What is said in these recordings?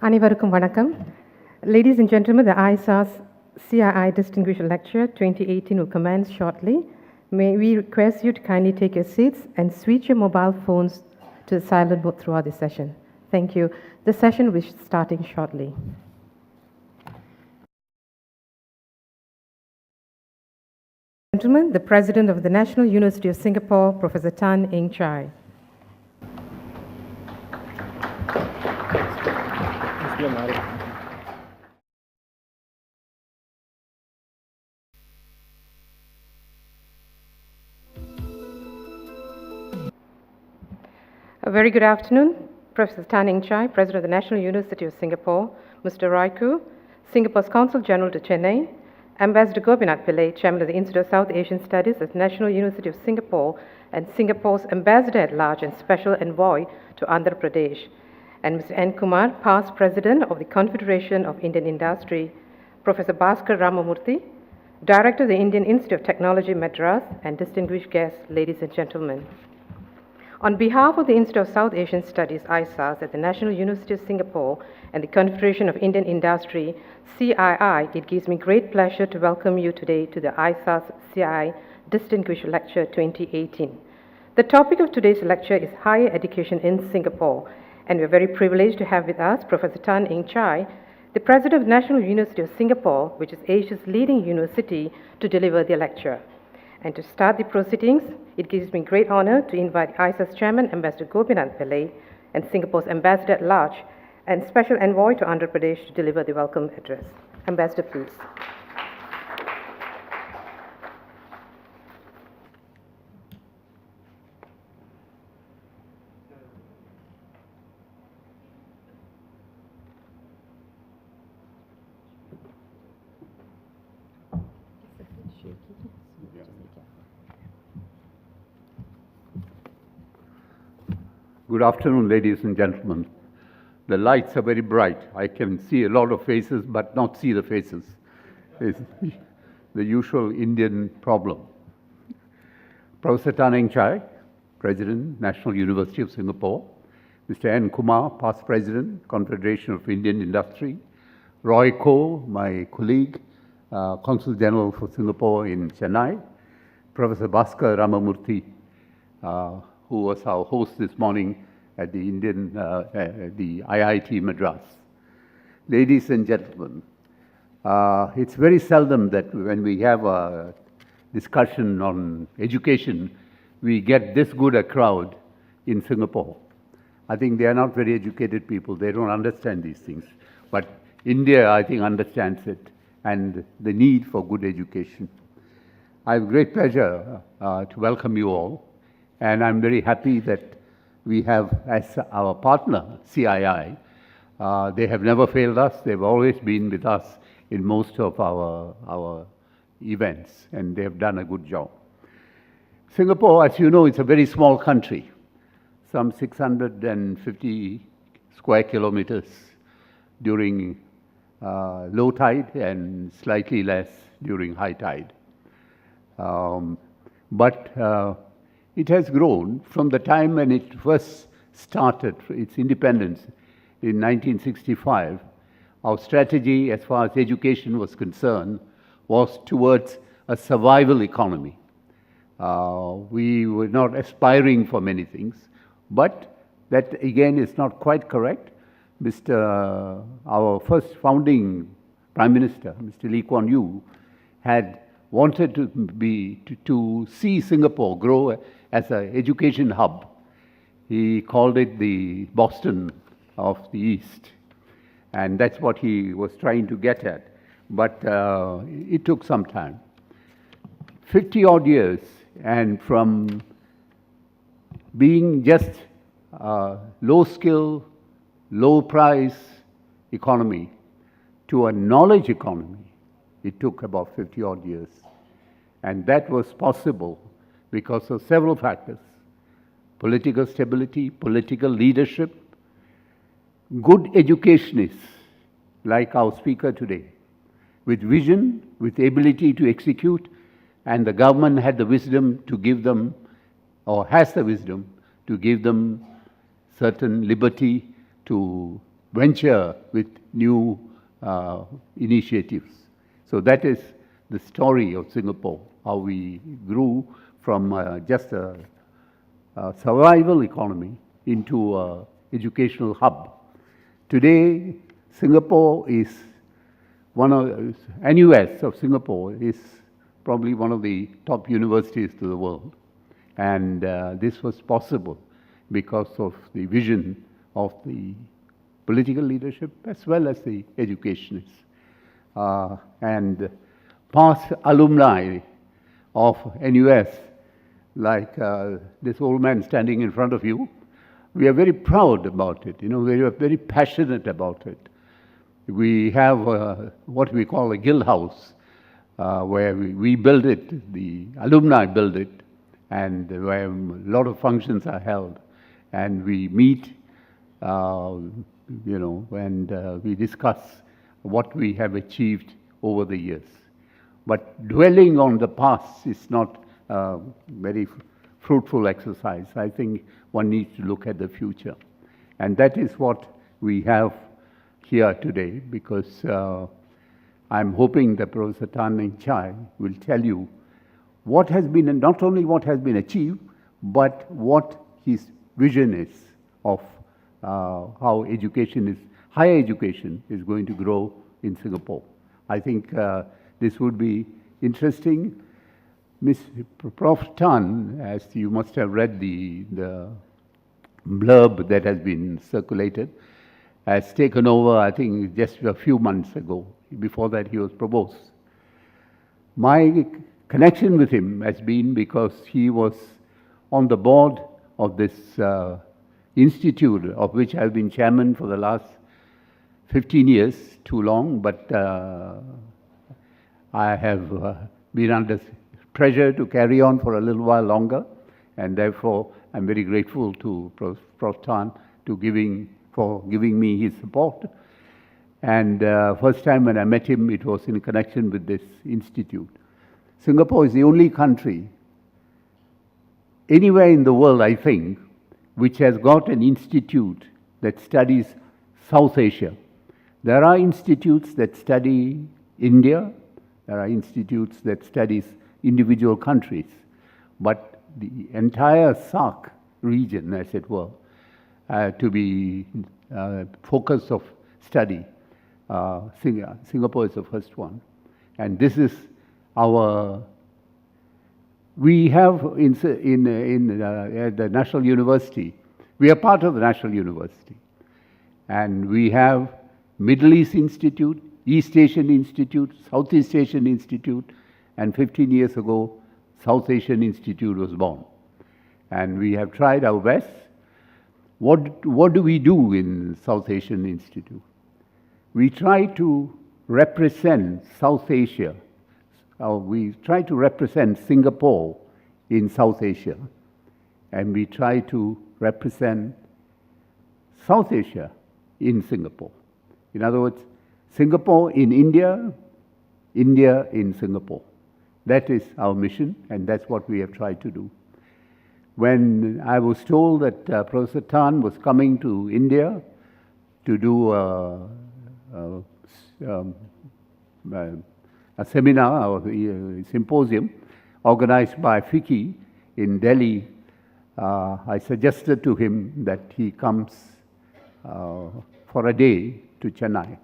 அனைவருக்கும் வணக்கம். Ladies and gentlemen, the ISAS-CII Distinguished Lecture 2018 will commence shortly. May we request you to kindly take your seats and switch your mobile phones to the silent mode throughout the session. Thank you. The session will be starting shortly. Gentlemen, the President of the National University of Singapore, Professor Tan Eng Chai. A very good afternoon, Professor Tan Eng Chai, President of the National University of Singapore, Mr. Roy Koo, Singapore's Consul General to Chennai, Ambassador Gopinath Pillai, Chairman of the Institute of South Asian Studies at the National University of Singapore, and Singapore's Ambassador at Large and Special Envoy to Andhra Pradesh, and Mr. N. Kumar, past President of the Confederation of Indian Industry, Professor Bhaskar Rammurthy, Director of the Indian Institute of Technology, Madras, and distinguished guests, ladies and gentlemen. On behalf of the Institute of South Asian Studies, ISAS, at the National University of Singapore and the Confederation of Indian Industry, CII, it gives me great pleasure to welcome you today to the ISAS-CII Distinguished Lecture 2018. The topic of today's lecture is Higher Education in Singapore, and we're very privileged to have with us Professor Tan Eng Chai, the President of the National University of Singapore, which is Asia's leading university, to deliver the lecture. And to start the proceedings, it gives me great honor to invite ISAS Chairman Ambassador Gopinath Pillai and Singapore's Ambassador at Large and Special Envoy to Andhra Pradesh to deliver the welcome address. Ambassador, please. Good afternoon, ladies and gentlemen. The lights are very bright. I can see a lot of faces, but not see the faces. It's the usual Indian problem. Professor Tan Eng Chai, President, National University of Singapore. Mr. N. Kumar, past President, Confederation of Indian Industry. Roy Koo, my colleague, Consul General for Singapore in Chennai. Professor Bhaskar Rammurthy, who was our host this morning at the the IIT Madras. Ladies and gentlemen, it's very seldom that when we have a discussion on education, we get this good a crowd in Singapore. I think they are not very educated people. They don't understand these things. But India, I think, understands it and the need for good education. I have great pleasure to welcome you all. And I'm very happy that we have as our partner, CII. They have never failed us. They've always been with us in most of our events, and they have done a good job. Singapore, as you know, is a very small country, some 650 square kilometers during low tide and slightly less during high tide. It has grown from the time when it first started its independence in 1965. Our strategy as far as education was concerned was towards a survival economy. We were not aspiring for many things, but that again is not quite correct. Our first founding Prime Minister, Mr. Lee Kuan Yew, had wanted to see Singapore grow as an education hub. He called it the Boston of the East. And that's what he was trying to get at. But it took some time. 50 odd years, and from being just a low skill, low price economy to a knowledge economy, it took about 50 odd years. And that was possible because of several factors: political stability, political leadership, good educationists like our speaker today, with vision, with ability to execute, and the government had the wisdom to give them, or has the wisdom to give them certain liberty to venture with new initiatives. So that is the story of Singapore, how we grew from just a survival economy into an educational hub. Today, Singapore is NUS of Singapore is probably one of the top universities to the world. And this was possible because of the vision of the political leadership as well as the educationists. And past alumni of NUS, like this old man standing in front of you, we are very proud about it. You know, we are very passionate about it. We have what we call a guild house, where we build it, the alumni build it, and where a lot of functions are held. And we meet, and we discuss what we have achieved over the years. But dwelling on the past is not a very fruitful exercise. I think one needs to look at the future. And that is what we have here today, because I'm hoping that Professor Tan Chai will tell you what has been, not only what has been achieved, but what his vision is of how higher education is going to grow in Singapore. I think this would be interesting. Prof. Tan, as you must have read the blurb that has been circulated, has taken over, I think, just a few months ago. Before that, he was provost. My connection with him has been because he was on the board of this institute, of which I've been chairman for the last 15 years, too long, but I have been under pressure to carry on for a little while longer, and therefore I'm very grateful to Prof. Tan for giving me his support. And first time when I met him, it was in connection with this institute. Singapore is the only country anywhere in the world, I think, which has got an institute that studies South Asia. There are institutes that study India, there are institutes that studies individual countries, but the entire SAARC region, as it were, to be focus of study, Singapore is the first one. And this is we have in the National University, we are part of the National University, and we have Middle East Institute, East Asian Institute, Southeast Asian Institute, and 15 years ago, South Asian Institute was born. And we have tried our best. What do we do in South Asian Institute? We try to represent South Asia. We try to represent Singapore in South Asia. And we try to represent South Asia in Singapore. In other words, Singapore in India, India in Singapore. That is our mission, and that's what we have tried to do. When I was told that Professor Tan was coming to India to do a seminar or a symposium organized by FICCI in Delhi, I suggested to him that he comes for a day to Chennai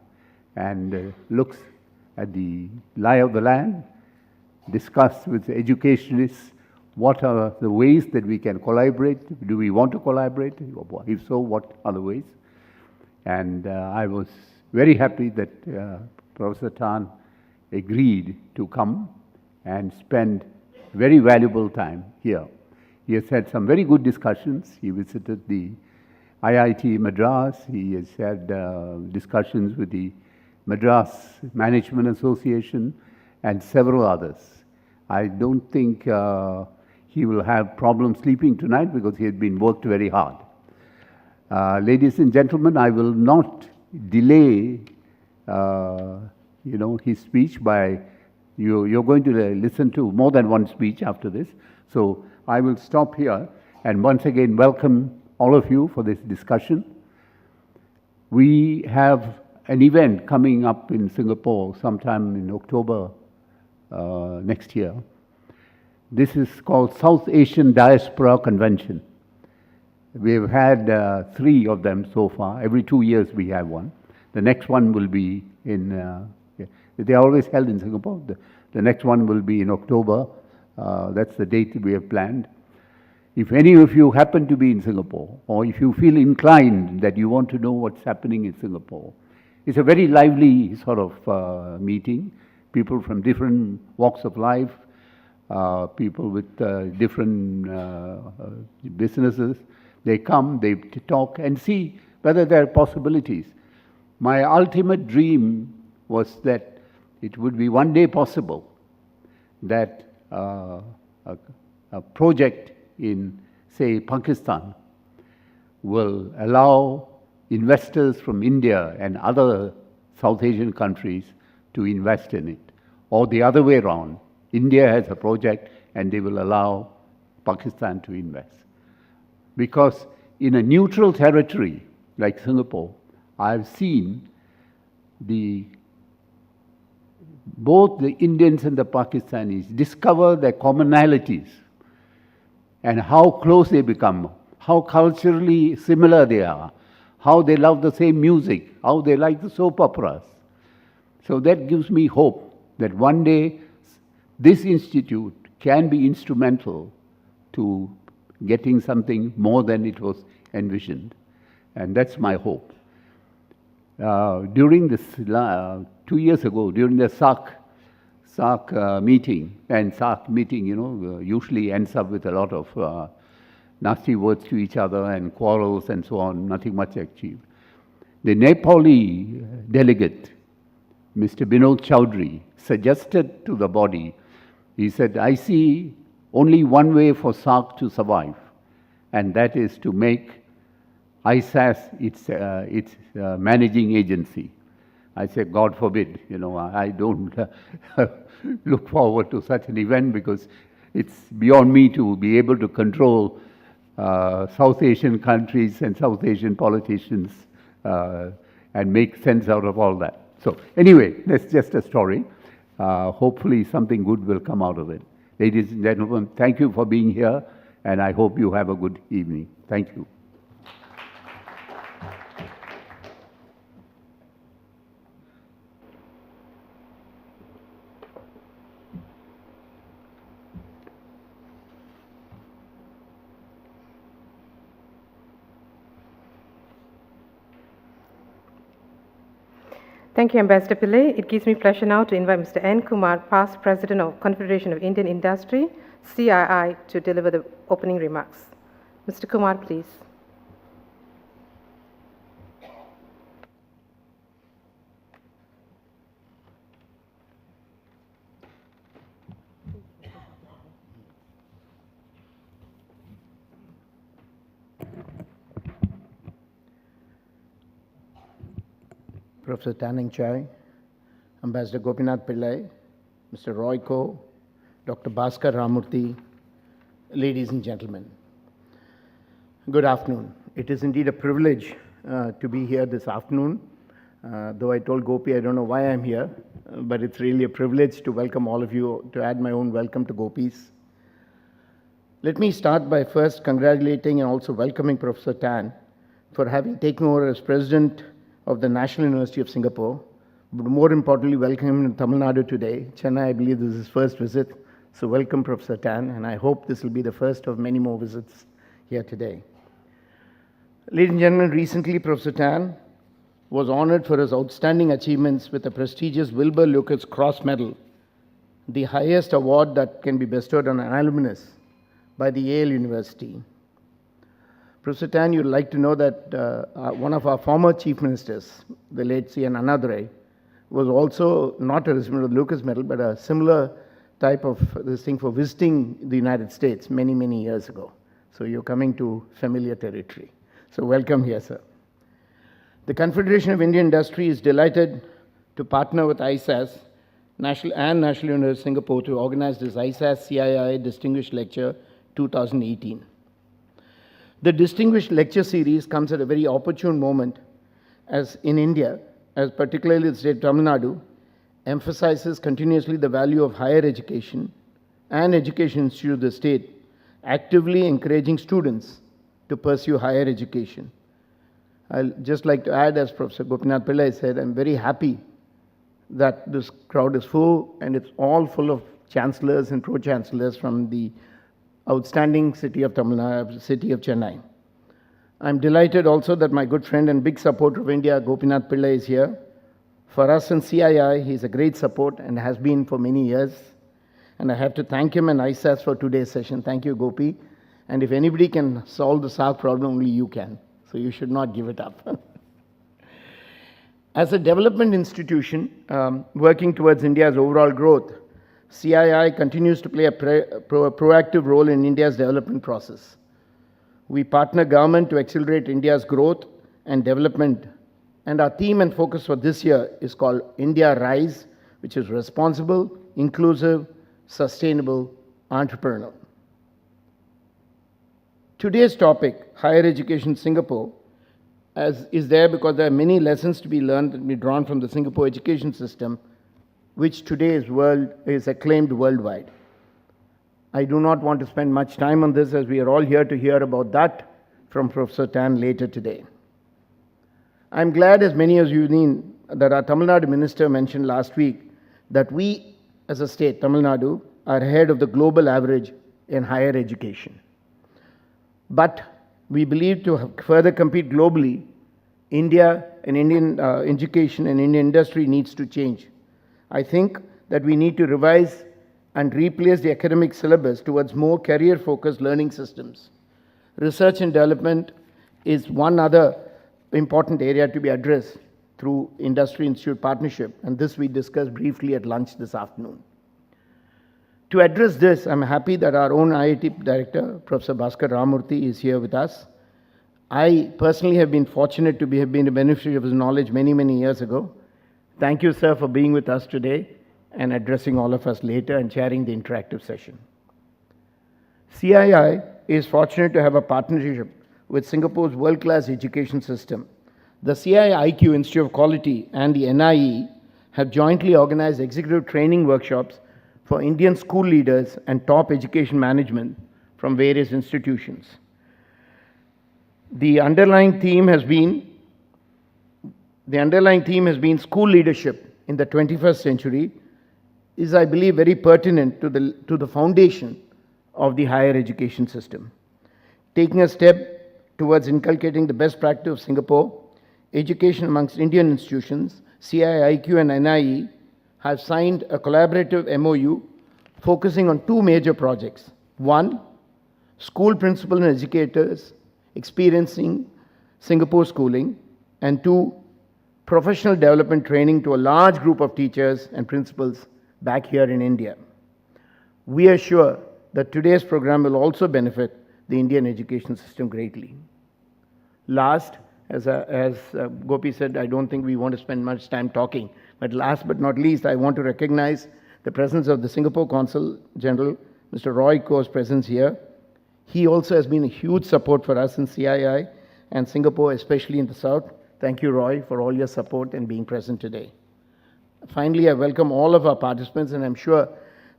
and looks at the lie of the land, discuss with the educationists what are the ways that we can collaborate. Do we want to collaborate? If so, what are the ways? And I was very happy that Professor Tan agreed to come and spend very valuable time here. He has had some very good discussions. He visited the IIT Madras. He has had discussions with the Madras Management Association and several others. I don't think he will have problems sleeping tonight because he has been worked very hard. Ladies and gentlemen, I will not delay his speech by, you're going to listen to more than one speech after this. So I will stop here and once again welcome all of you for this discussion. We have an event coming up in Singapore sometime in October next year. This is called South Asian Diaspora Convention. We've had 3 of them so far. Every 2 years we have one. The next one will be in, they're always held in Singapore. The next one will be in October. That's the date we have planned. If any of you happen to be in Singapore, or if you feel inclined that you want to know what's happening in Singapore, it's a very lively sort of meeting. People from different walks of life, people with different businesses, they come, they talk and see whether there are possibilities. My ultimate dream was that it would be one day possible that a project in, say, Pakistan will allow investors from India and other South Asian countries to invest in it. Or the other way around, India has a project and they will allow Pakistan to invest. Because in a neutral territory like Singapore, I've seen both the Indians and the Pakistanis discover their commonalities and how close they become, how culturally similar they are, how they love the same music, how they like the soap operas. So that gives me hope that one day this institute can be instrumental to getting something more than it was envisioned. And that's my hope. During this, 2 years ago, during the SAC meeting, and SAC meeting, usually ends up with a lot of nasty words to each other and quarrels and so on, nothing much achieved. The Nepali delegate, Mr. Binod Chowdhury, suggested to the body, he said, I see only one way for SAC to survive, and that is to make ISAS its managing agency. I said, God forbid, I don't look forward to such an event because it's beyond me to be able to control South Asian countries and South Asian politicians and make sense out of all that. So anyway, that's just a story. Hopefully something good will come out of it. Ladies and gentlemen, thank you for being here, and I hope you have a good evening. Thank you. Thank you, Ambassador Pillai. It gives me pleasure now to invite Mr. N. Kumar, past President of Confederation of Indian Industry, CII, to deliver the opening remarks. Mr. Kumar, please. Professor Chai, Ambassador Gopinath Pillai, Mr. Roy Ko, Dr. Bhaskar Rammurthy, ladies and gentlemen. Good afternoon. It is indeed a privilege to be here this afternoon. Though I told Gopi I don't know why I'm here, but it's really a privilege to welcome all of you, to add my own welcome to Gopi's. Let me start by first congratulating and also welcoming Professor Tan for having taken over as President of the National University of Singapore, but more importantly, welcome him to Tamil Nadu today. Chennai, I believe this is his first visit, so welcome Professor Tan, and I hope this will be the first of many more visits here today. Ladies and gentlemen, recently Professor Tan was honored for his outstanding achievements with the prestigious Wilbur Lucas Cross Medal, the highest award that can be bestowed on an alumnus by the Yale University. Professor Tan, you'd like to know that one of our former chief ministers, the late C.N. Annadurai, was also not a recipient of the Lucas Medal, but a similar type of this thing for visiting the United States many, many years ago. So you're coming to familiar territory. So welcome here, sir. The Confederation of Indian Industry is delighted to partner with ISAS National University of Singapore to organize this ISAS-CII Distinguished Lecture 2018. The Distinguished Lecture Series comes at a very opportune moment as in India, as particularly the state of Tamil Nadu, emphasizes continuously the value of higher education and education institute of the state, actively encouraging students to pursue higher education. I'll just like to add, as Professor Gopinath Pillai said, I'm very happy that this crowd is full, and it's all full of chancellors and pro-chancellors from the outstanding city of Tamil Nadu, city of Chennai. I'm delighted also that my good friend and big supporter of India, Gopinath Pillai, is here. For us in CII, he's a great support and has been for many years. And I have to thank him and ISAS for today's session. Thank you, Gopi. And if anybody can solve the SARC problem, only you can. So you should not give it up. As a development institution working towards India's overall growth, CII continues to play a proactive role in India's development process. We partner government to accelerate India's growth and development, and our theme and focus for this year is called India Rise, which is responsible, inclusive, sustainable, entrepreneurial. Today's topic, higher education Singapore, is there because there are many lessons to be learned and be drawn from the Singapore education system, which today is acclaimed worldwide. I do not want to spend much time on this, as we are all here to hear about that from Professor Tan later today. I'm glad, as many of you know, that our Tamil Nadu minister mentioned last week that we, as a state, Tamil Nadu, are ahead of the global average in higher education. But we believe to further compete globally, India and Indian education and Indian industry needs to change. I think that we need to revise and replace the academic syllabus towards more career-focused learning systems. Research and development is one other important area to be addressed through industry-institute partnership, and this we discussed briefly at lunch this afternoon. To address this, I'm happy that our own IIT director, Professor Bhaskar Rammurthy, is here with us. I personally have been fortunate to have been a beneficiary of his knowledge many, many years ago. Thank you, sir, for being with us today and addressing all of us later and chairing the interactive session. CII is fortunate to have a partnership with Singapore's world-class education system. The CIIQ Institute of Quality and the NIE have jointly organized executive training workshops for Indian school leaders and top education management from various institutions. The underlying theme has been school leadership in the 21st century, is, I believe, very pertinent to the foundation of the higher education system. Taking a step towards inculcating the best practice of Singapore, education amongst Indian institutions, CIIQ and NIE have signed a collaborative MOU focusing on two major projects. One, school principals and educators experiencing Singapore schooling, and two, professional development training to a large group of teachers and principals back here in India. We are sure that today's program will also benefit the Indian education system greatly. Last, as Gopi said, I don't think we want to spend much time talking, but last but not least, I want to recognize the presence of the Singapore Consul General, Mr. Roy Koh's presence here. He also has been a huge support for us in CII and Singapore, especially in the South. Thank you, Roy, for all your support and being present today. Finally, I welcome all of our participants, and I'm sure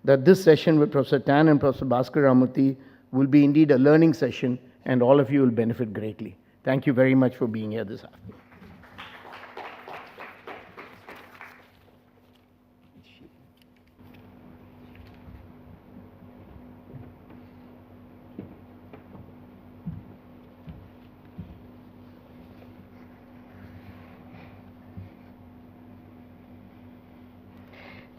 that this session with Professor Tan and Professor Bhaskar Rammurthy will be indeed a learning session, and all of you will benefit greatly. Thank you very much for being here this afternoon.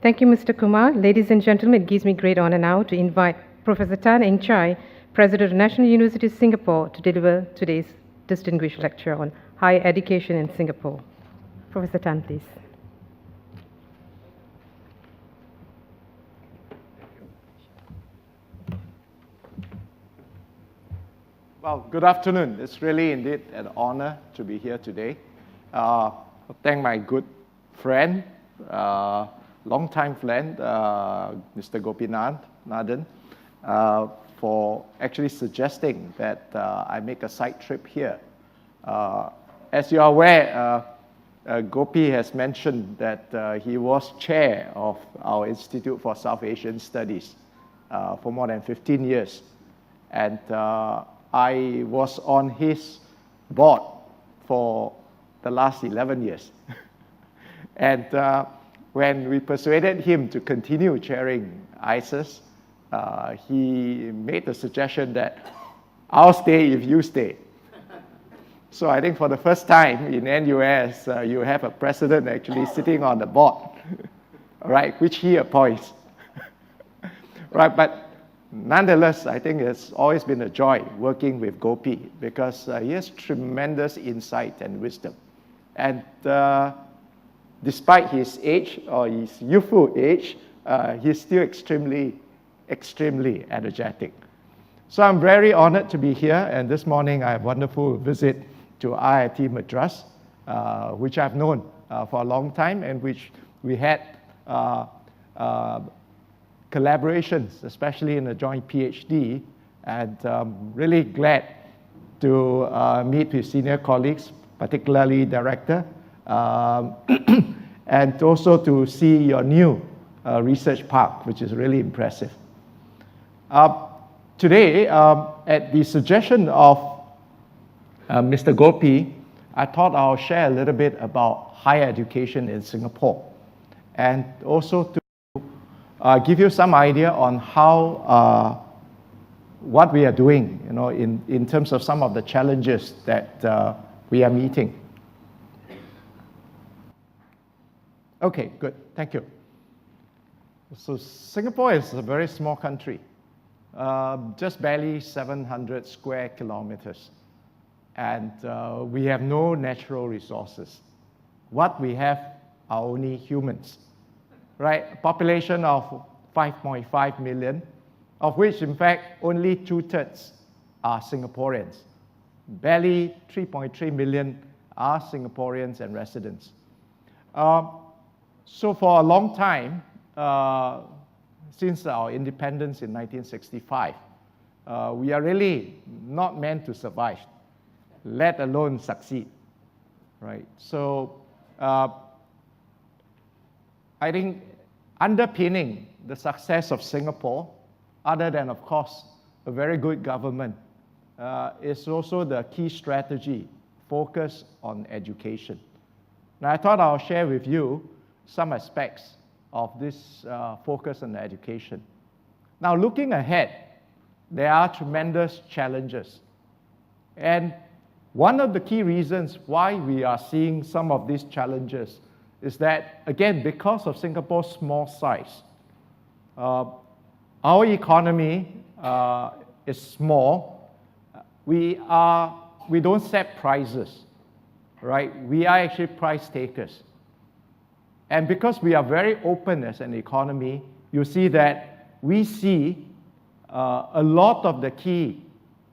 Thank you, Mr. Kumar. Ladies and gentlemen, it gives me great honor now to invite Professor Tan Eng Chai, President of National University of Singapore, to deliver today's distinguished lecture on higher education in Singapore. Professor Tan, please. Well, good afternoon. It's really indeed an honor to be here today. Thank my good friend, long-time friend, Mr. Gopinath Nadan, for actually suggesting that I make a side trip here. As you are aware, Gopi has mentioned that he was chair of our Institute for South Asian Studies for more than 15 years. And I was on his board for the last 11 years. And when we persuaded him to continue chairing ISAS, he made the suggestion that I'll stay if you stay. So I think for the first time in NUS, you have a president actually sitting on the board, right, which he appoints. Right, but nonetheless, I think it's always been a joy working with Gopi because he has tremendous insight and wisdom. And despite his age, or his youthful age, he's still extremely energetic. So I'm very honored to be here, and this morning I have a wonderful visit to IIT Madras, which I've known for a long time, and which we had collaborations, especially in the joint PhD, and really glad to meet with senior colleagues, particularly Director, and also to see your new research park, which is really impressive. Today, at the suggestion of Mr. Gopi, I thought I'll share a little bit about higher education in Singapore, and also to give you some idea on how what we are doing, in terms of some of the challenges that we are meeting. Okay, good, thank you. So Singapore is a very small country, just barely 700 square kilometers. And we have no natural resources. What we have are only humans, right? A population of 5.5 million, of which, in fact, only 2/3 are Singaporeans. Barely 3.3 million are Singaporeans and residents. So for a long time, since our independence in 1965, we are really not meant to survive, let alone succeed, right? So I think underpinning the success of Singapore, other than, of course, a very good government, is also the key strategy, focus on education. Now, I thought I'll share with you some aspects of this focus on education. Now, looking ahead, there are tremendous challenges. And one of the key reasons why we are seeing some of these challenges is that, again, because of Singapore's small size, our economy is small. We don't set prices, right? We are actually price takers. And because we are very open as an economy, you see that we see a lot of the key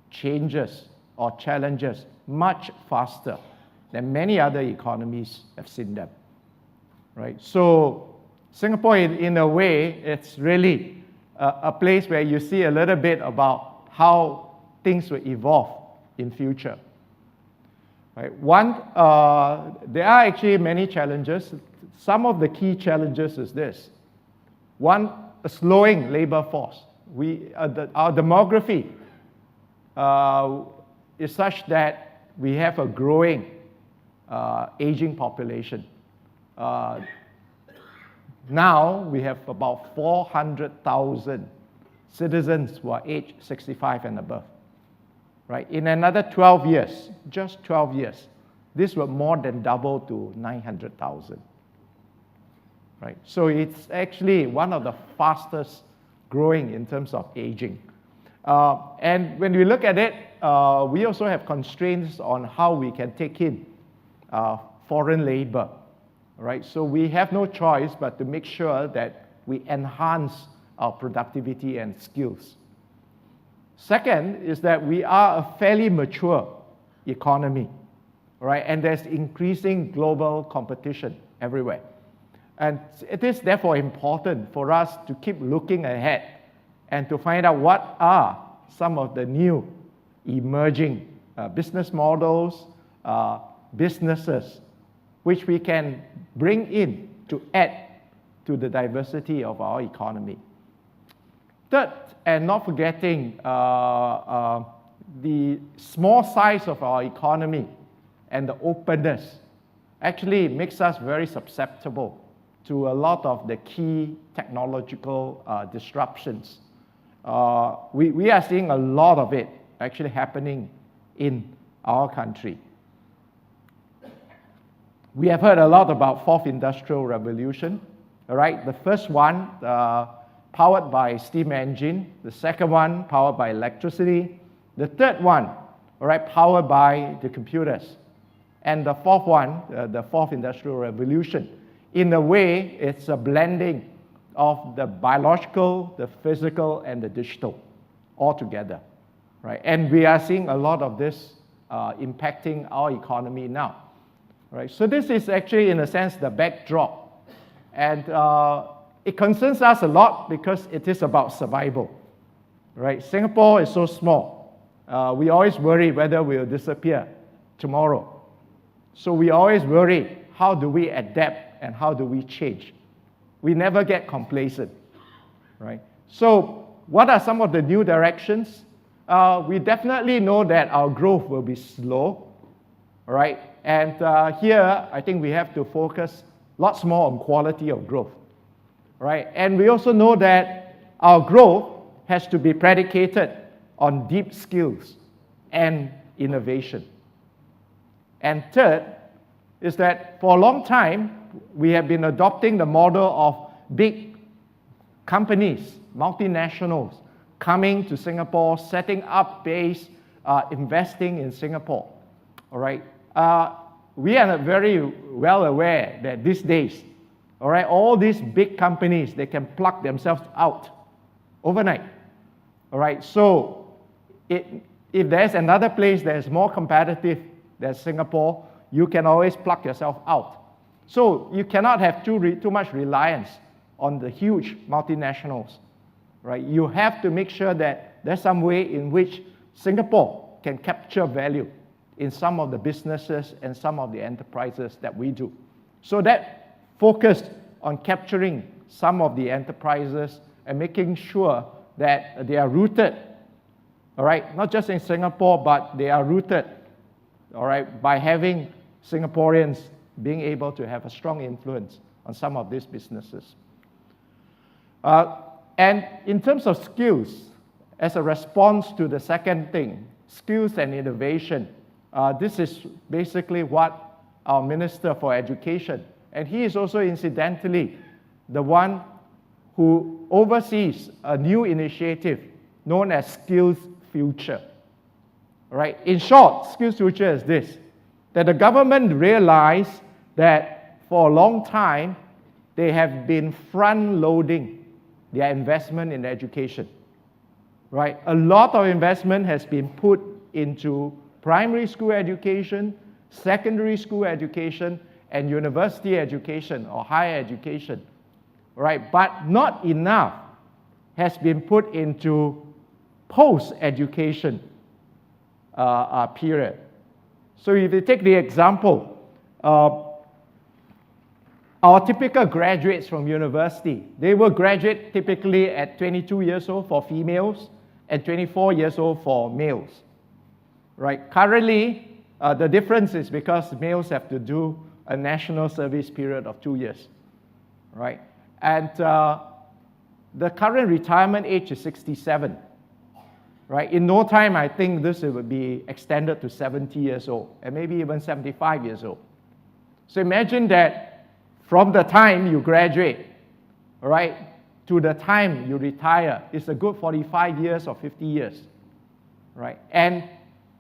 changes or challenges much faster than many other economies have seen them, right? So Singapore, in a way, it's really a place where you see a little bit about how things will evolve in future, right? One, there are actually many challenges. Some of the key challenges is this. One, a slowing labor force. Our demography is such that we have a growing aging population. Now we have about 400,000 citizens who are aged 65 and above, right? In another 12 years, just 12 years, this will more than double to 900,000, right? So it's actually one of the fastest growing in terms of aging. And when we look at it, we also have constraints on how we can take in foreign labor, right? So we have no choice but to make sure that we enhance our productivity and skills. Second is that we are a fairly mature economy, right? And there's increasing global competition everywhere. And it is therefore important for us to keep looking ahead and to find out what are some of the new emerging business models, businesses which we can bring in to add to the diversity of our economy. Third, and not forgetting the small size of our economy and the openness actually makes us very susceptible to a lot of the key technological disruptions. We are seeing a lot of it actually happening in our country. We have heard a lot about Fourth Industrial Revolution, all right? The first one powered by steam engine, the second one powered by electricity, the third one, all right, powered by the computers, and the fourth one, the Fourth Industrial Revolution. In a way, it's a blending of the biological, the physical, and the digital all together, right? And we are seeing a lot of this impacting our economy now, right? So this is actually, in a sense, the backdrop. And it concerns us a lot because it is about survival, right? Singapore is so small. We always worry whether we'll disappear tomorrow. So we always worry, how do we adapt and how do we change? We never get complacent, right? So what are some of the new directions? We definitely know that our growth will be slow, right? And here, I think we have to focus lots more on quality of growth, right? And we also know that our growth has to be predicated on deep skills and innovation. And third is that for a long time, we have been adopting the model of big companies, multinationals, coming to Singapore, setting up base, investing in Singapore, all right? We are very well aware that these days, all right, all these big companies, they can plug themselves out overnight, all right? So if there's another place that is more competitive than Singapore, you can always plug yourself out. So you cannot have too much reliance on the huge multinationals, right? You have to make sure that there's some way in which Singapore can capture value in some of the businesses and some of the enterprises that we do. So that focused on capturing some of the enterprises and making sure that they are rooted, all right, not just in Singapore, but they are rooted, all right, by having Singaporeans being able to have a strong influence on some of these businesses. And in terms of skills, as a response to the second thing, skills and innovation, this is basically what our Minister for Education, and he is also incidentally the one who oversees a new initiative known as Skills Future. Right? In short, Skills Future is this, that the government realized that for a long time, they have been front-loading their investment in education. Right? A lot of investment has been put into primary school education, secondary school education, and university education or higher education. Right? But not enough has been put into post-education period. So if you take the example, our typical graduates from university, they will graduate typically at 22 years old for females and 24 years old for males. Right? Currently, the difference is because males have to do a national service period of 2 years. Right? And the current retirement age is 67. Right? In no time, I think this will be extended to 70 years old and maybe even 75 years old. So imagine that from the time you graduate, all right, to the time you retire, it's a good 45 years or 50 years, right? And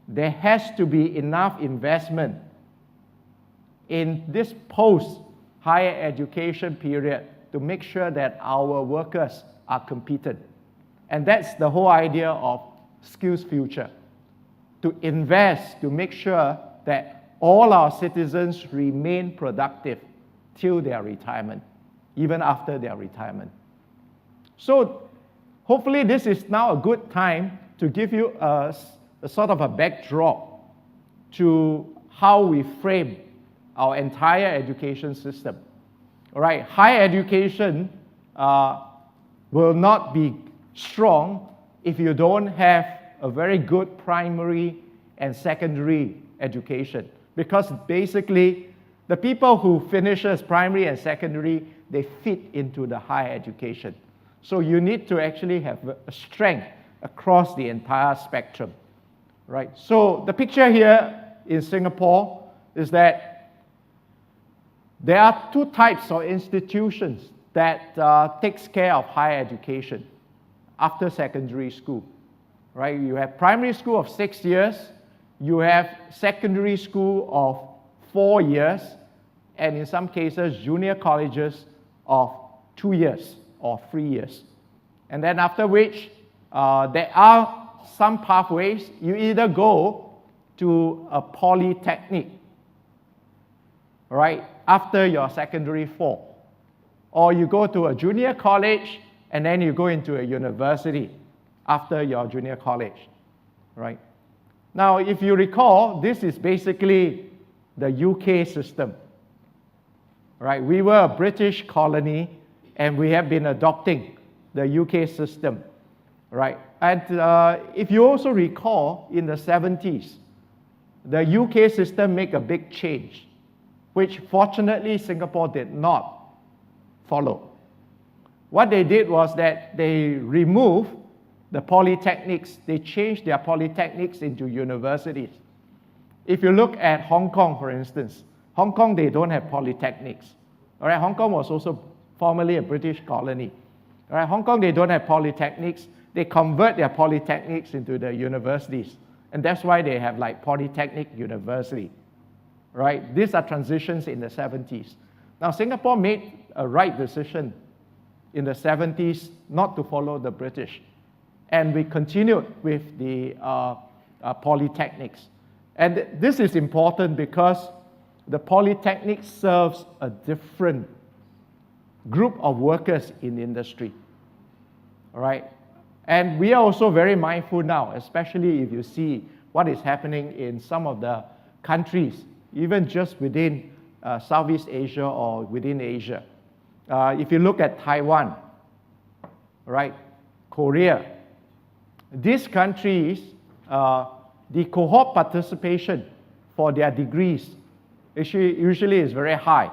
there has to be enough investment in this post-higher education period to make sure that our workers are competent. And that's the whole idea of Skills Future, to invest, to make sure that all our citizens remain productive till their retirement, even after their retirement. So hopefully this is now a good time to give you a sort of a backdrop to how we frame our entire education system. All right, higher education will not be strong if you don't have a very good primary and secondary education, because basically the people who finishes primary and secondary, they fit into the higher education. So you need to actually have a strength across the entire spectrum, right? So the picture here in Singapore is that there are two types of institutions that takes care of higher education after secondary school, right? You have primary school of 6 years, you have secondary school of 4 years, and in some cases, junior colleges of 2 years or 3 years. And then after which, there are some pathways. You either go to a polytechnic, right, after your secondary 4, or you go to a junior college and then you go into a university after your junior college, right? Now, if you recall, this is basically the UK system, right? We were a British colony and we have been adopting the UK system, right? And if you also recall, in the 70s, the UK system made a big change, which fortunately Singapore did not follow. What they did was that they removed the polytechnics, they changed their polytechnics into universities. If you look at Hong Kong, for instance, Hong Kong, they don't have polytechnics. All right, Hong Kong was also formerly a British colony. All right, Hong Kong, they don't have polytechnics. They convert their polytechnics into the universities. And that's why they have like Polytechnic University, right? These are transitions in the 70s. Now, Singapore made a right decision in the 70s not to follow the British. And we continued with the polytechnics. And this is important because the polytechnic serves a different group of workers in industry, all right? And we are also very mindful now, especially if you see what is happening in some of the countries, even just within Southeast Asia or within Asia. If you look at Taiwan, right, Korea, these countries, the cohort participation for their degrees usually is very high.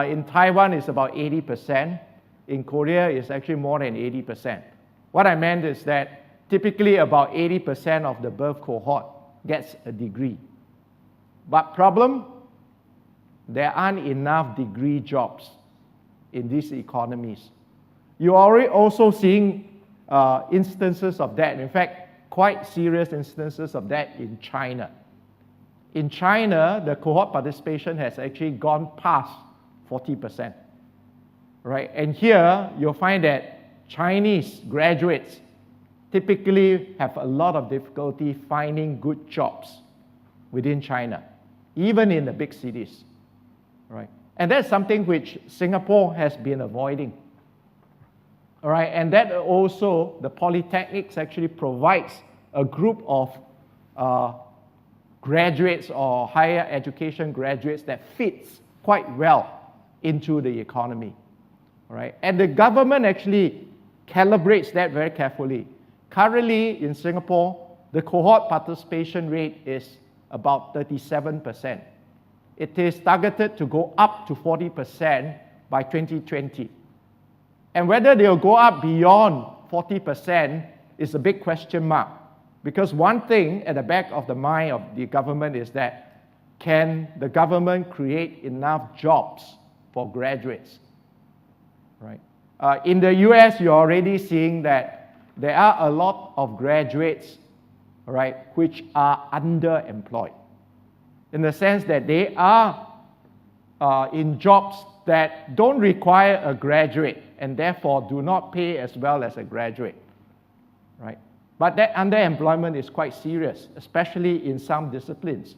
In Taiwan, it's about 80%. In Korea, it's actually more than 80%. What I meant is that typically about 80% of the birth cohort gets a degree. But problem, there aren't enough degree jobs in these economies. You are also seeing instances of that. In fact, quite serious instances of that in China. In China, the cohort participation has actually gone past 40%, right? And here, you'll find that Chinese graduates typically have a lot of difficulty finding good jobs within China, even in the big cities, right? And that's something which Singapore has been avoiding. All right, and that also, the polytechnics actually provides a group of graduates or higher education graduates that fits quite well into the economy. All right, and the government actually calibrates that very carefully. Currently in Singapore, the cohort participation rate is about 37%. It is targeted to go up to 40% by 2020. And whether they'll go up beyond 40% is a big question mark. Because one thing at the back of the mind of the government is that, can the government create enough jobs for graduates? Right? In the US, you're already seeing that there are a lot of graduates, right, which are underemployed. In the sense that they are in jobs that don't require a graduate and therefore do not pay as well as a graduate, right? But that underemployment is quite serious, especially in some disciplines.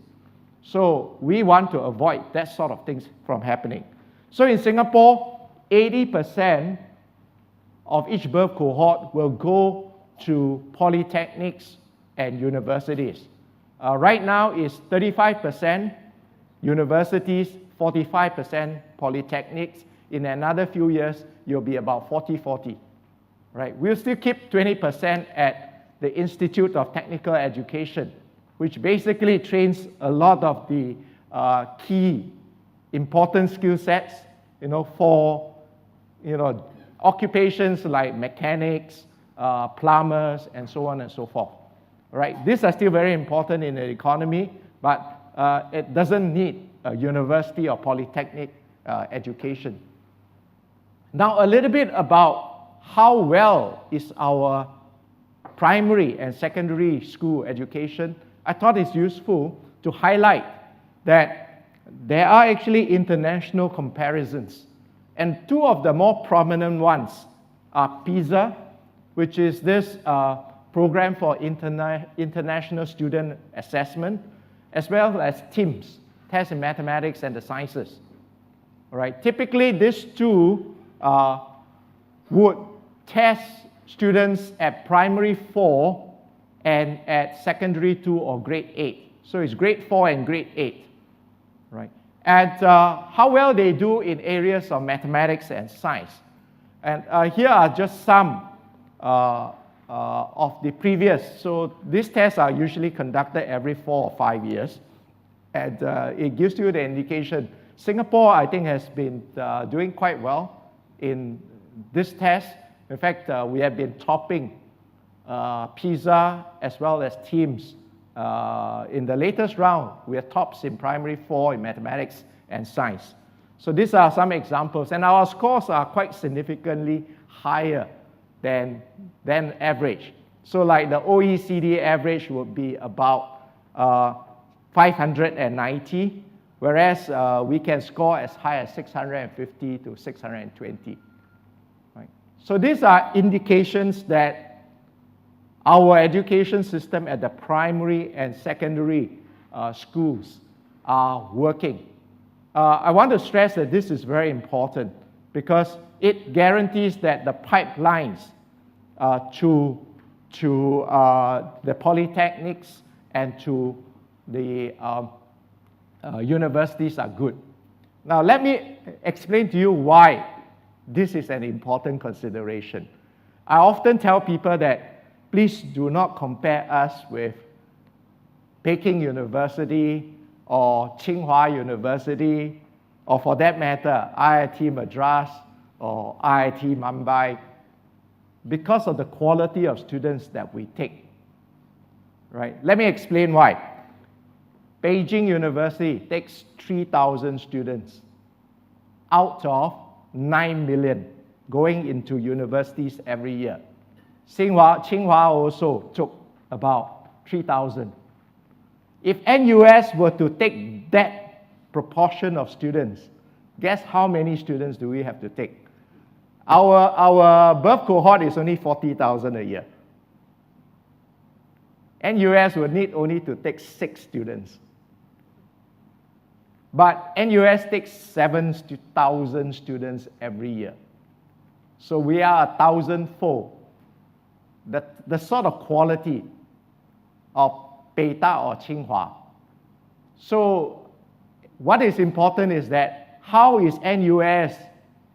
So we want to avoid that sort of things from happening. So in Singapore, 80% of each birth cohort will go to polytechnics and universities. Right now is 35% universities, 45% Polytechnics. In another few years, you'll be about 40-40, right? We'll still keep 20% at the Institute of Technical Education, which basically trains a lot of the key important skill sets, for, occupations like mechanics, plumbers, and so on and so forth, right? These are still very important in the economy, but it doesn't need a university or polytechnic education. Now, a little bit about how well is our primary and secondary school education. I thought it's useful to highlight that there are actually international comparisons. And two of the more prominent ones are PISA, which is this program for international student assessment, as well as TIMSS, Test in Mathematics and the Sciences. All right. Typically, these two would test students at primary 4 and at secondary 2 or grade 8. So it's grade 4 and grade 8, right? And how well they do in areas of mathematics and science. And here are just some of the previous. So these tests are usually conducted every 4 or 5 years. And it gives you the indication. Singapore, I think, has been doing quite well in this test. In fact, we have been topping PISA as well as TIMSS. In the latest round, we are tops in primary 4 in mathematics and science. So these are some examples. And our scores are quite significantly higher than average. So like the OECD average would be about 590, whereas we can score as high as 650 to 620. Right? So these are indications that our education system at the primary and secondary schools are working. I want to stress that this is very important because it guarantees that the pipelines to the polytechnics and to the universities are good. Now, let me explain to you why this is an important consideration. I often tell people that please do not compare us with Peking University or Tsinghua University, or for that matter, IIT Madras or IIT Mumbai, because of the quality of students that we take. Right? Let me explain why. Beijing University takes 3,000 students out of 9 million going into universities every year. Tsinghua also took about 3,000. If NUS were to take that proportion of students, guess how many students do we have to take? Our birth cohort is only 40,000 a year. NUS would need only to take 6 students. But NUS takes 7,000 students every year. So we are 1,000-fold. The sort of quality of Beida or Tsinghua. So what is important is that how is NUS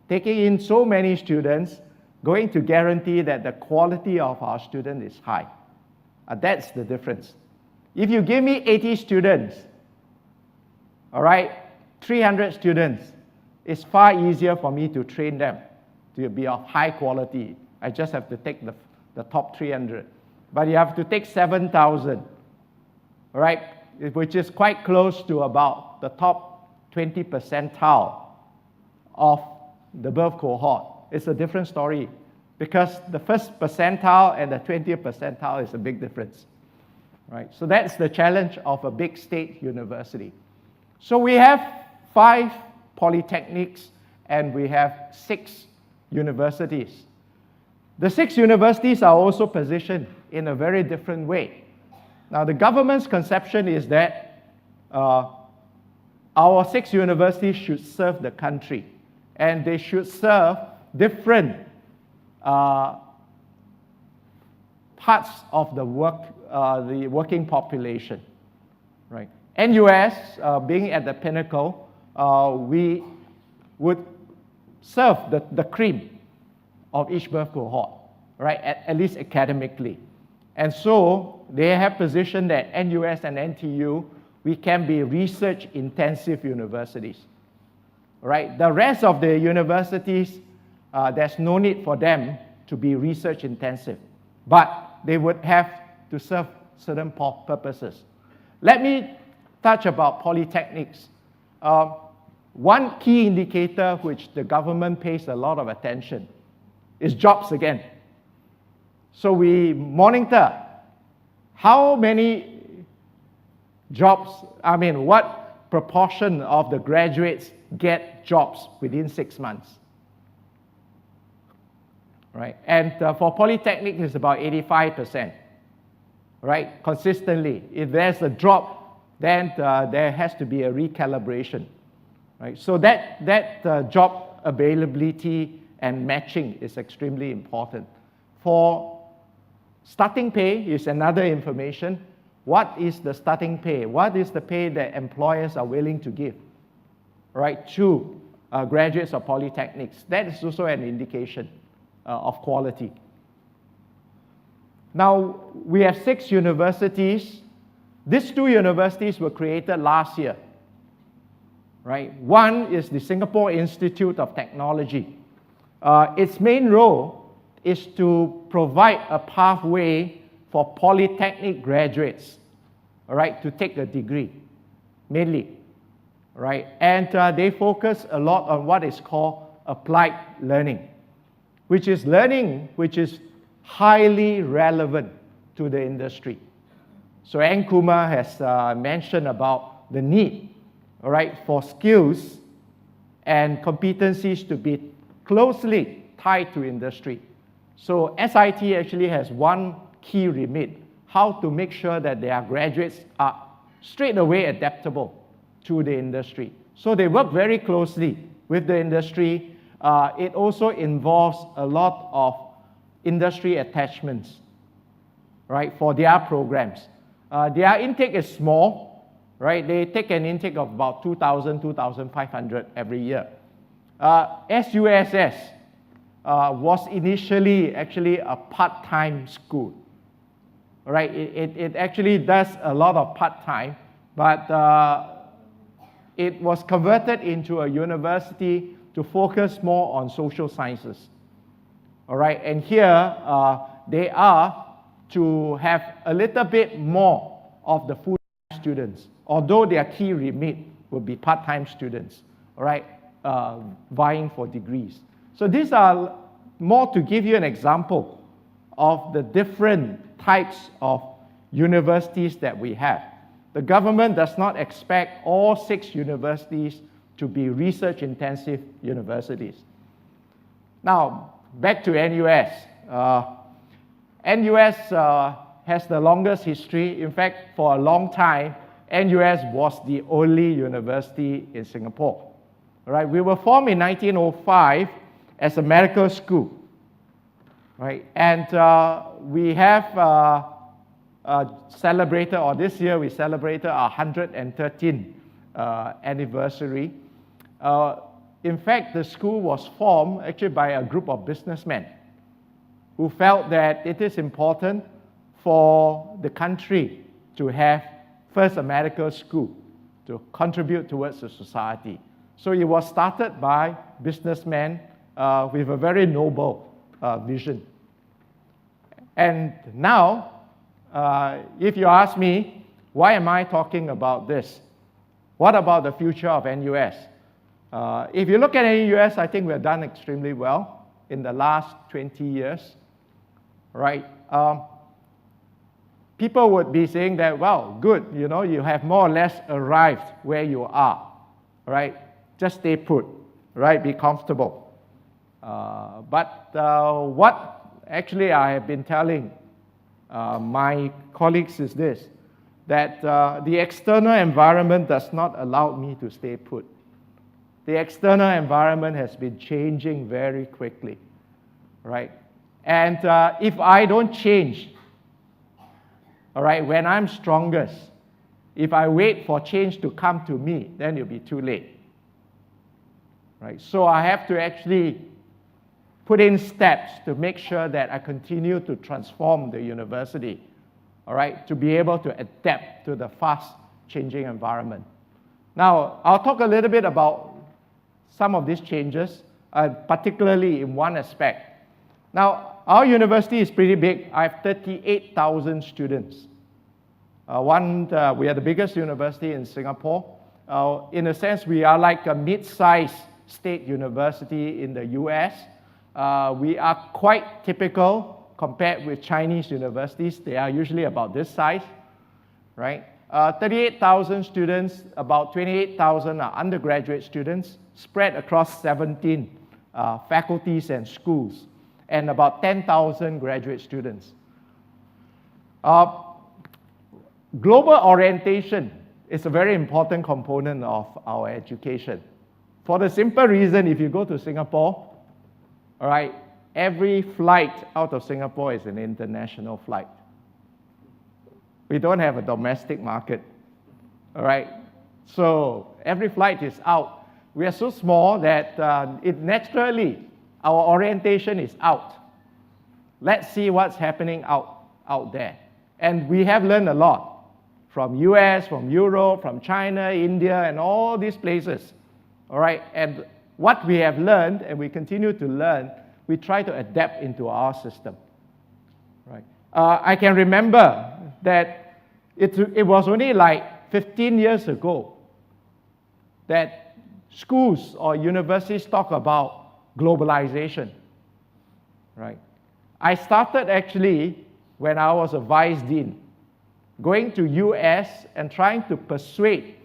taking in so many students going to guarantee that the quality of our student is high? That's the difference. If you give me 80 students, all right, 300 students, it's far easier for me to train them to be of high quality. I just have to take the top 300. But you have to take 7,000, all right, which is quite close to about the top 20 percentile of the birth cohort. It's a different story because the first percentile and the 20th percentile is a big difference, right? So that's the challenge of a big state university. So we have 5 polytechnics and we have 6 universities. The 6 universities are also positioned in a very different way. Now, the government's conception is that our 6 universities should serve the country, and they should serve different parts of the working population. Right? NUS, being at the pinnacle, we would serve the cream of each birth cohort, right, at least academically. And so they have positioned that NUS and NTU, we can be research-intensive universities, right? The rest of the universities, there's no need for them to be research-intensive, but they would have to serve certain purposes. Let me touch about polytechnics. One key indicator which the government pays a lot of attention is jobs again. So we monitor how many jobs, what proportion of the graduates get jobs within 6 months, right? And for polytechnic, it's about 85%, right? Consistently. If there's a drop, then there has to be a recalibration, right? So that job availability and matching is extremely important. For starting pay is another information. What is the starting pay? What is the pay that employers are willing to give, right, to graduates of polytechnics? That is also an indication of quality. Now, we have 6 universities. These 2 universities were created last year, right? One is the Singapore Institute of Technology. Its main role is to provide a pathway for polytechnic graduates, all right, to take a degree, mainly, right? And they focus a lot on what is called applied learning, which is learning which is highly relevant to the industry. So N. Kumar has mentioned about the need, all right, for skills and competencies to be closely tied to industry. So SIT actually has one key remit, how to make sure that their graduates are straight away adaptable to the industry. So they work very closely with the industry. It also involves a lot of industry attachments, right, for their programs. Their intake is small, right? They take an intake of about 2,000, 2,500 every year. SUSS was initially actually a part-time school, right? It actually does a lot of part-time, but it was converted into a university to focus more on social sciences, all right? And here they are to have a little bit more of the full-time students, although their key remit will be part-time students, all right, vying for degrees. So these are more to give you an example of the different types of universities that we have. The government does not expect all 6 universities to be research-intensive universities. Now, back to NUS. NUS has the longest history. In fact, for a long time, NUS was the only university in Singapore. All right, we were formed in 1905 as a medical school, right? And we have celebrated, or this year we celebrated our 113th anniversary. In fact, the school was formed actually by a group of businessmen who felt that it is important for the country to have first a medical school to contribute towards the society. So it was started by businessmen with a very noble vision. And now, if you ask me, why am I talking about this? What about the future of NUS? If you look at NUS, I think we've done extremely well in the last 20 years, right? People would be saying that, well, good, you know, you have more or less arrived where you are, right? Just stay put, right? Be comfortable. But what actually I have been telling my colleagues is this, that the external environment does not allow me to stay put. The external environment has been changing very quickly, right? And if I don't change, all right, when I'm strongest, if I wait for change to come to me, then it'll be too late. right? So I have to actually put in steps to make sure that I continue to transform the university, all right, to be able to adapt to the fast-changing environment. Now, I'll talk a little bit about some of these changes, particularly in one aspect. Now, our university is pretty big. I have 38,000 students. We are the biggest university in Singapore. In a sense, we are like a mid-sized state university in the US. We are quite typical compared with Chinese universities. They are usually about this size, right? 38,000 students, about 28,000 are undergraduate students spread across 17 faculties and schools, and about 10,000 graduate students. Global orientation is a very important component of our education. For the simple reason, if you go to Singapore, all right, every flight out of Singapore is an international flight. We don't have a domestic market, all right? So every flight is out. We are so small that naturally, our orientation is out. Let's see what's happening out there. And we have learned a lot from US, from Europe, from China, India, and all these places, all right? And what we have learned, and we continue to learn, we try to adapt into our system, right? I can remember that it was only like 15 years ago that schools or universities talk about globalization, right? I started actually when I was a vice dean, going to US and trying to persuade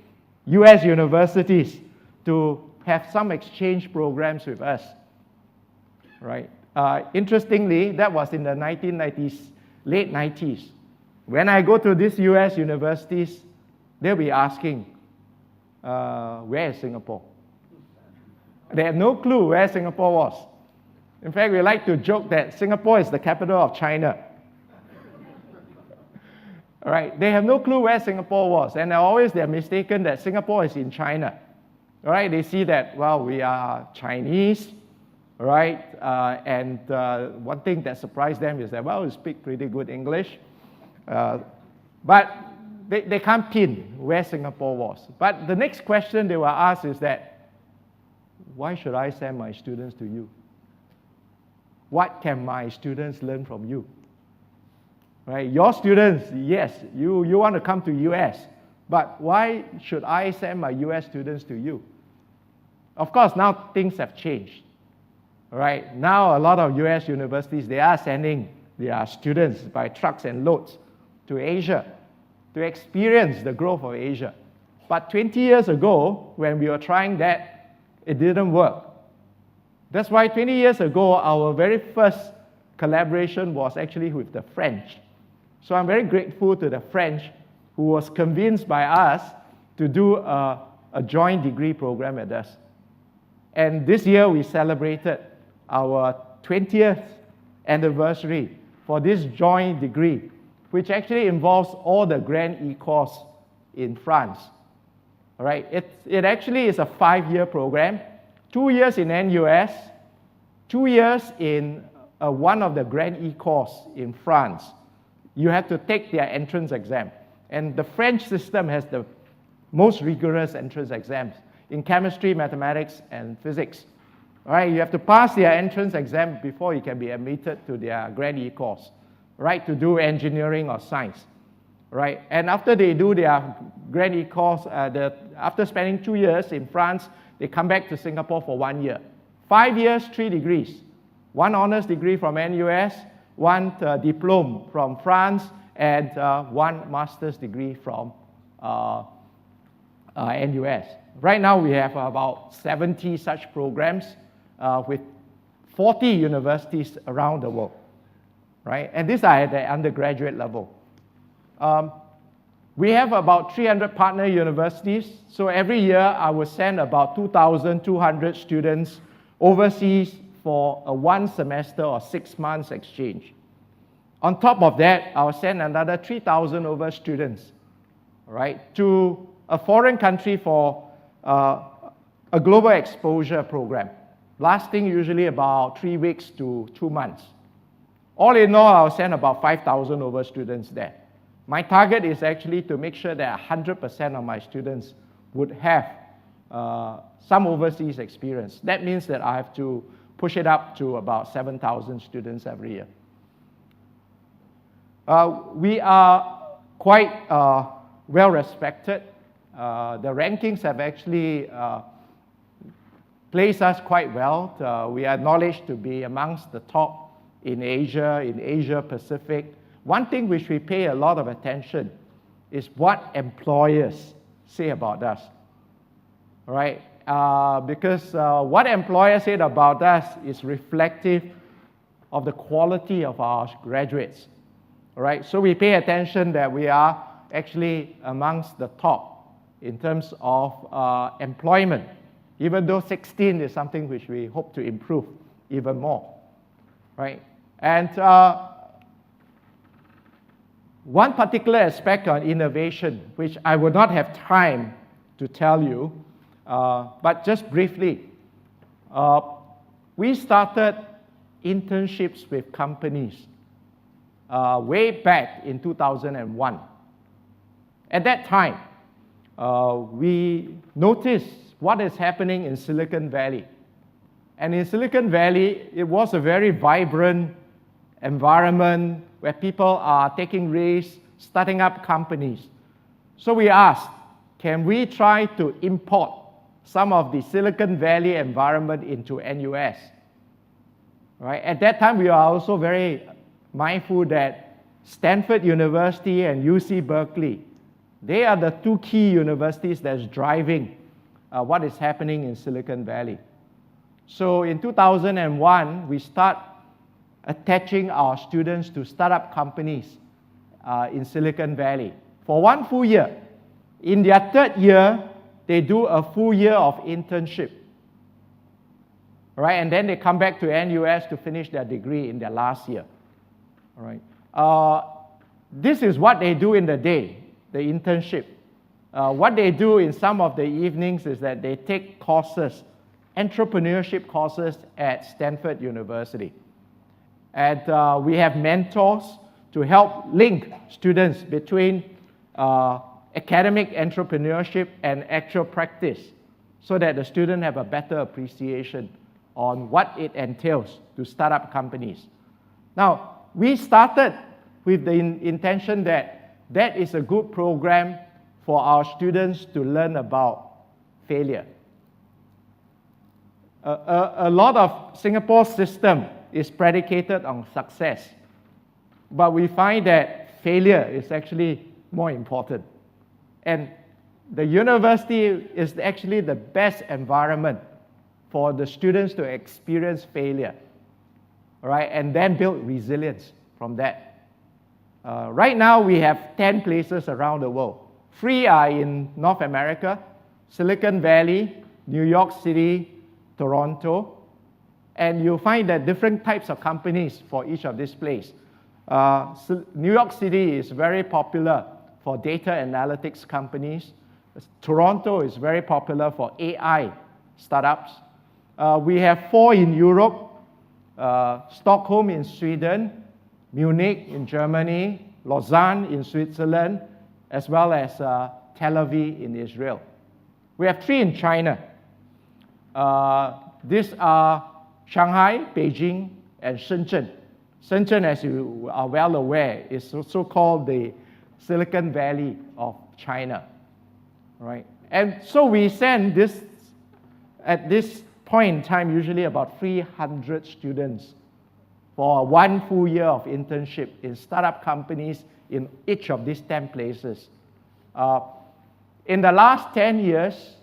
US universities to have some exchange programs with us, right? Interestingly, that was in the 1990s, late 90s. When I go to these US universities, they'll be asking, where is Singapore? They had no clue where Singapore was. In fact, we like to joke that Singapore is the capital of China. All right, they have no clue where Singapore was, and they're mistaken that Singapore is in China. All right, they see that, well, we are Chinese, right? And one thing that surprised them is that, well, we speak pretty good English, but they can't pin where Singapore was. But the next question they will ask is that, why should I send my students to you? What can my students learn from you? Right? Your students, yes, you want to come to US, but why should I send my US students to you? Of course, now things have changed. Right? Now a lot of US universities, they are sending their students by trucks and loads to Asia to experience the growth of Asia. But 20 years ago, when we were trying that, it didn't work. That's why 20 years ago, our very first collaboration was actually with the French. So I'm very grateful to the French who was convinced by us to do a joint degree program with us. And this year we celebrated our 20th anniversary for this joint degree, which actually involves all the Grand E-course in France. All right, it actually is a 5-year program, 2 years in NUS, 2 years in one of the Grand E-course in France. You have to take their entrance exam. And the French system has the most rigorous entrance exams in chemistry, mathematics, and physics. All right, you have to pass their entrance exam before you can be admitted to their Grand E-course, right, to do engineering or science. Right? And after they do their Grand E-course, after spending 2 years in France, they come back to Singapore for 1 year. 5 years, 3 degrees. 1 honors degree from NUS, 1 diploma from France, and 1 master's degree from NUS. Right now, we have about 70 such programs with 40 universities around the world. Right? And these are at the undergraduate level. We have about 300 partner universities, so every year I will send about 2,200 students overseas for a 1 semester or 6 months exchange. On top of that, I'll send another 3,000 over students, right, to a foreign country for a a global exposure program, lasting usually about 3 weeks to 2 months. All in all, I'll send about 5,000 over students there. My target is actually to make sure that 100% of my students would have some overseas experience. That means that I have to push it up to about 7,000 students every year. We are quite well respected. The rankings have actually placed us quite well. We are acknowledged to be amongst the top in Asia Pacific. One thing which we pay a lot of attention is what employers say about us, right? Because what employers say about us is reflective of the quality of our graduates, right? So we pay attention that we are actually amongst the top in terms of employment, even though 16 is something which we hope to improve even more, right? And one particular aspect on innovation, which I would not have time to tell you, but just briefly, we started internships with companies way back in 2001. At that time, we noticed what is happening in Silicon Valley. And in Silicon Valley, it was a very vibrant environment where people are taking risks, starting up companies. So we asked, can we try to import some of the Silicon Valley environment into NUS? Right? At that time, we are also very mindful that Stanford University and UC Berkeley, they are the two key universities that's driving what is happening in Silicon Valley. So in 2001, we start attaching our students to startup companies in Silicon Valley for 1 full year. In their 3rd year, they do a full year of internship, right? And then they come back to NUS to finish their degree in their last year, all right? This is what they do in the day, the internship. What they do in some of the evenings is that they take courses, entrepreneurship courses at Stanford University. And we have mentors to help link students between academic entrepreneurship and actual practice so that the student have a better appreciation on what it entails to start up companies. Now, we started with the intention that that is a good program for our students to learn about failure. A lot of Singapore's system is predicated on success, but we find that failure is actually more important. And the university is actually the best environment for the students to experience failure, right? And then build resilience from that. Right now, we have 10 places around the world. 3 are in North America, Silicon Valley, New York City, Toronto, and you'll find that different types of companies for each of these places. New York City is very popular for data analytics companies. Toronto is very popular for AI startups. We have 4 in Europe, Stockholm in Sweden, Munich in Germany, Lausanne in Switzerland, as well as Tel Aviv in Israel. We have 3 in China. These are Shanghai, Beijing, and Shenzhen. Shenzhen, as you are well aware, is also called the Silicon Valley of China, right? And so we send this, at this point in time, usually about 300 students for 1 full year of internship in startup companies in each of these 10 places. In the last 10 years,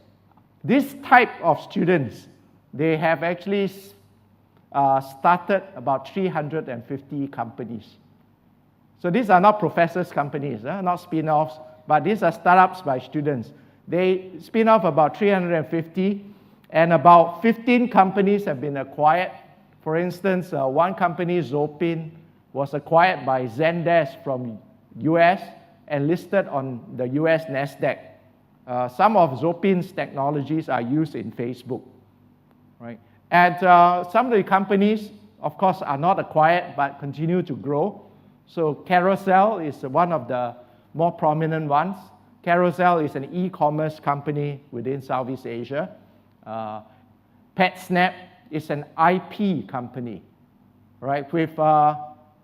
this type of students, they have actually started about 350 companies. So these are not professors' companies, not spin-offs, but these are startups by students. They spin off about 350, and about 15 companies have been acquired. For instance, one company, Zopin, was acquired by Zendesk from US and listed on the US NASDAQ Some of Zopin's technologies are used in Facebook, right? And some of the companies, of course, are not acquired but continue to grow. So Carousel is one of the more prominent ones. Carousel is an e-commerce company within Southeast Asia. PetSnap is an IP company, right, with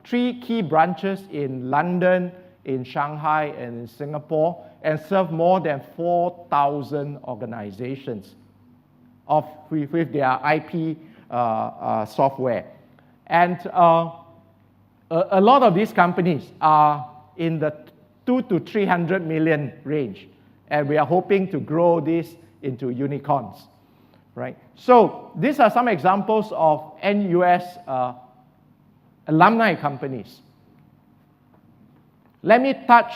3 key branches in London, in Shanghai, and in Singapore, and serve more than 4,000 organizations with their IP software. And a lot of these companies are in the 200 to 300 million range, and we are hoping to grow this into unicorns, right? So these are some examples of NUS alumni companies. Let me touch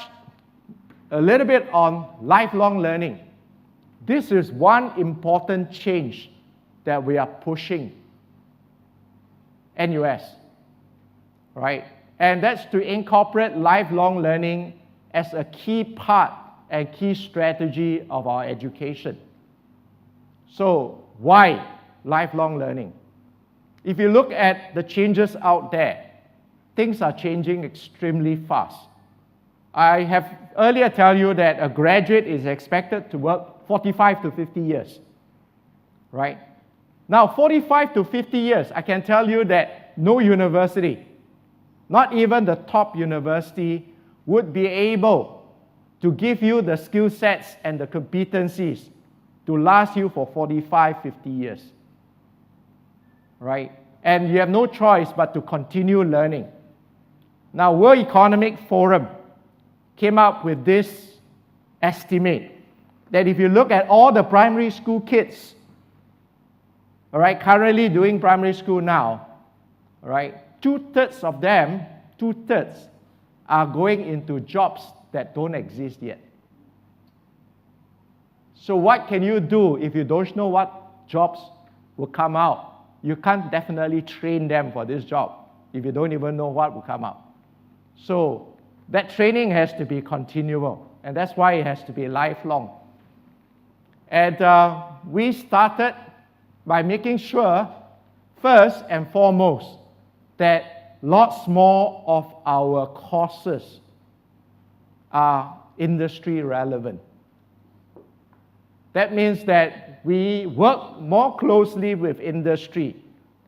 a little bit on lifelong learning. This is one important change that we are pushing NUS, right? And that's to incorporate lifelong learning as a key part and key strategy of our education. So why lifelong learning? If you look at the changes out there, things are changing extremely fast. I have earlier tell you that a graduate is expected to work 45 to 50 years, right? Now, 45 to 50 years, I can tell you that no university, not even the top university, would be able to give you the skill sets and the competencies to last you for 45, 50 years, right? And you have no choice but to continue learning. Now, World Economic Forum came up with this estimate that if you look at all the primary school kids, all right, currently doing primary school now, all right, 2/3 of them, 2/3 are going into jobs that don't exist yet. So what can you do if you don't know what jobs will come out? You can't definitely train them for this job if you don't even know what will come out. So that training has to be continual, and that's why it has to be lifelong. And we started by making sure, first and foremost, that lots more of our courses are industry relevant. That means that we work more closely with industry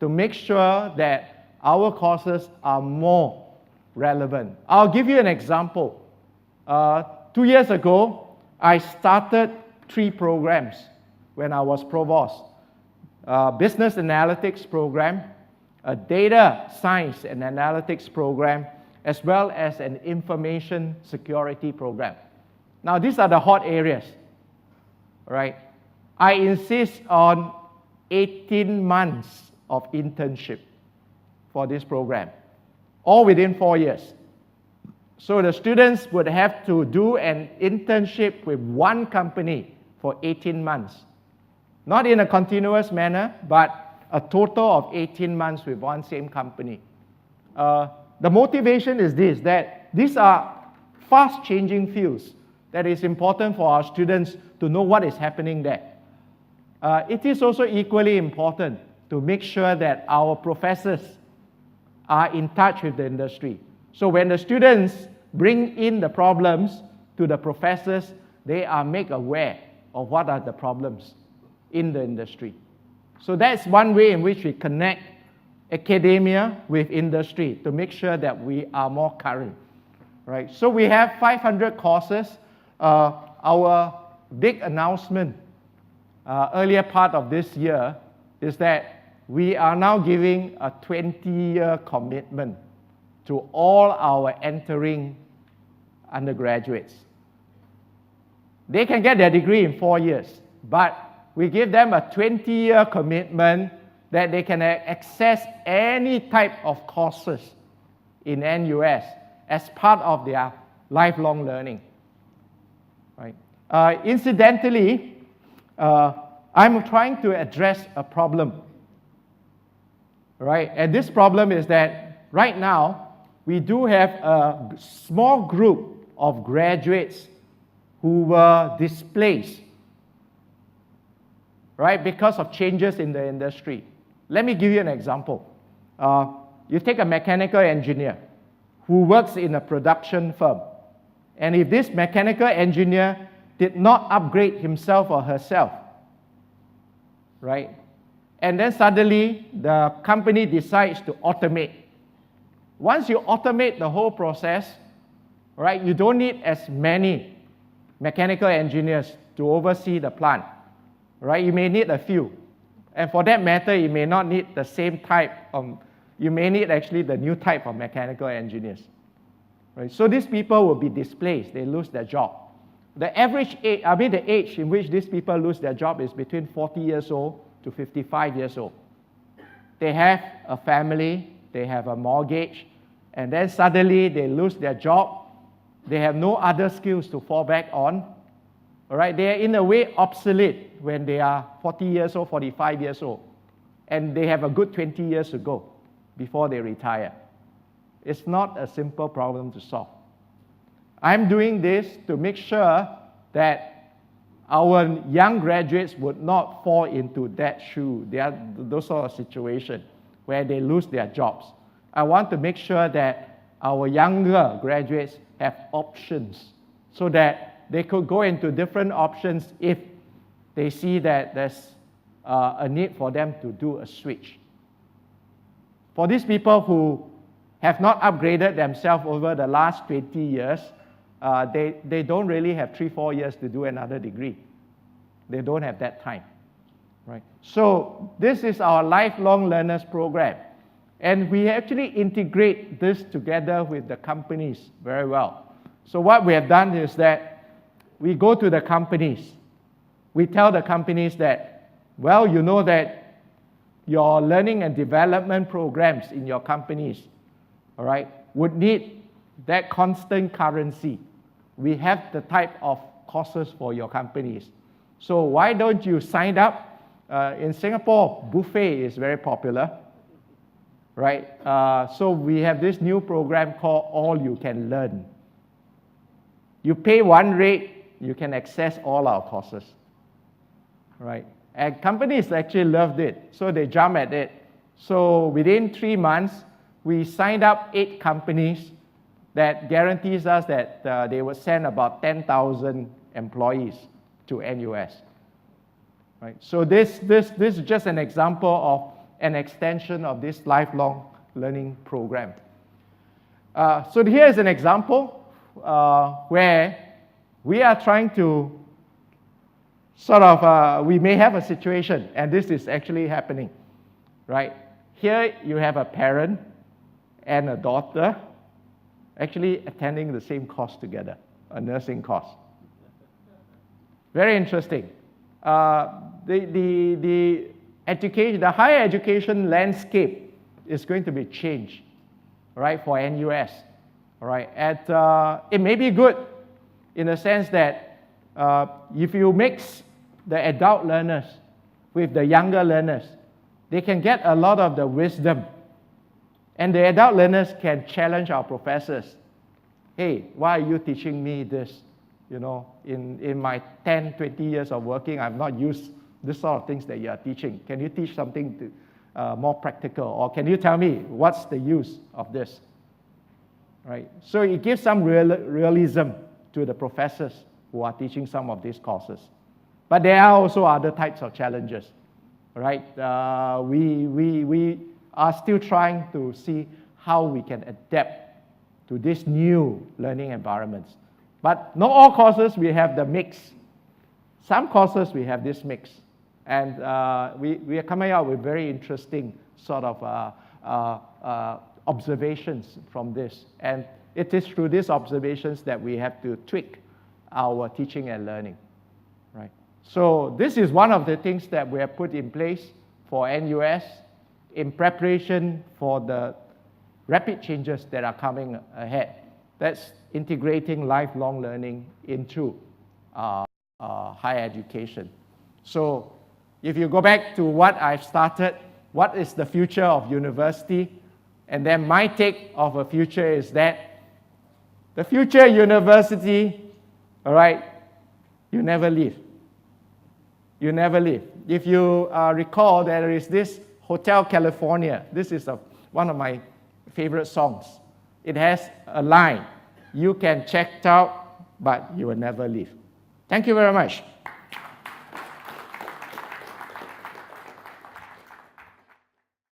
to make sure that our courses are more relevant. I'll give you an example. 2 years ago, I started 3 programs when I was provost. Business analytics program, a data science and analytics program, as well as an information security program. Now, these are the hot areas, right? I insist on 18 months of internship for this program, all within 4 years. So the students would have to do an internship with one company for 18 months. Not in a continuous manner, but a total of 18 months with one same company. The motivation is this, that these are fast-changing fields that is important for our students to know what is happening there. It is also equally important to make sure that our professors are in touch with the industry. So when the students bring in the problems to the professors, they are made aware of what are the problems in the industry. So that's one way in which we connect academia with industry to make sure that we are more current, right? So we have 500 courses. Our big announcement earlier part of this year is that we are now giving a 20-year commitment to all our entering undergraduates. They can get their degree in 4 years, but we give them a 20-year commitment that they can access any type of courses in NUS as part of their lifelong learning. Right? Incidentally, I'm trying to address a problem. Right? And this problem is that right now, we do have a small group of graduates who were displaced, right, because of changes in the industry. Let me give you an example. You take a mechanical engineer who works in a production firm, and if this mechanical engineer did not upgrade himself or herself, right, and then suddenly the company decides to automate. Once you automate the whole process, right, you don't need as many mechanical engineers to oversee the plant, right? You may need a few. And for that matter, you may not need the same type of, you may need actually the new type of mechanical engineers, right? So these people will be displaced, they lose their job. The average age, the age in which these people lose their job is between 40 years old to 55 years old. They have a family, they have a mortgage, and then suddenly they lose their job. They have no other skills to fall back on. All right, they are in a way obsolete when they are 40 years old, 45 years old, and they have a good 20 years to go before they retire. It's not a simple problem to solve. I'm doing this to make sure that our young graduates would not fall into that shoe, those sort of situations where they lose their jobs. I want to make sure that our younger graduates have options so that they could go into different options if they see that there's a need for them to do a switch. For these people who have not upgraded themselves over the last 20 years, they don't really have 3-4 years to do another degree. They don't have that time, right? So this is our lifelong learners program. And we actually integrate this together with the companies very well. So what we have done is that we go to the companies. We tell the companies that, well, you know that your learning and development programs in your companies, all right, would need that constant currency. We have the type of courses for your companies. So why don't you sign up? In Singapore, buffet is very popular, right? So we have this new program called All You Can Learn. You pay one rate, you can access all our courses, right? And companies actually loved it, so they jump at it. So within 3 months, we signed up 8 companies that guarantees us that they will send about 10,000 employees to NUS. Right? So this is just an example of an extension of this lifelong learning program. So here is an example where we are trying to sort of, we may have a situation, and this is actually happening, right? Here you have a parent and a daughter actually attending the same course together, a nursing course. Very interesting. The education, the higher education landscape is going to be changed, right, for NUS, all right? It may be good in the sense that if you mix the adult learners with the younger learners, they can get a lot of the wisdom. And the adult learners can challenge our professors. Hey, why are you teaching me this? You know, in my 10, 20 years of working, I've not used this sort of things that you are teaching. Can you teach something more practical? Or can you tell me what's the use of this? Right? So it gives some realism to the professors who are teaching some of these courses. But there are also other types of challenges, right? We are still trying to see how we can adapt to these new learning environments. But not all courses we have the mix. Some courses we have this mix. And we are coming out with very interesting sort of observations from this. And it is through these observations that we have to tweak our teaching and learning, right? So this is one of the things that we have put in place for NUS in preparation for the rapid changes that are coming ahead. That's integrating lifelong learning into higher education. So if you go back to what I've started, what is the future of university? And then my take of a future is that the future university, all right, you never leave. You never leave. If you recall, there is this Hotel California. This is one of my favorite songs. It has a line, you can check out, but you will never leave. Thank you very much.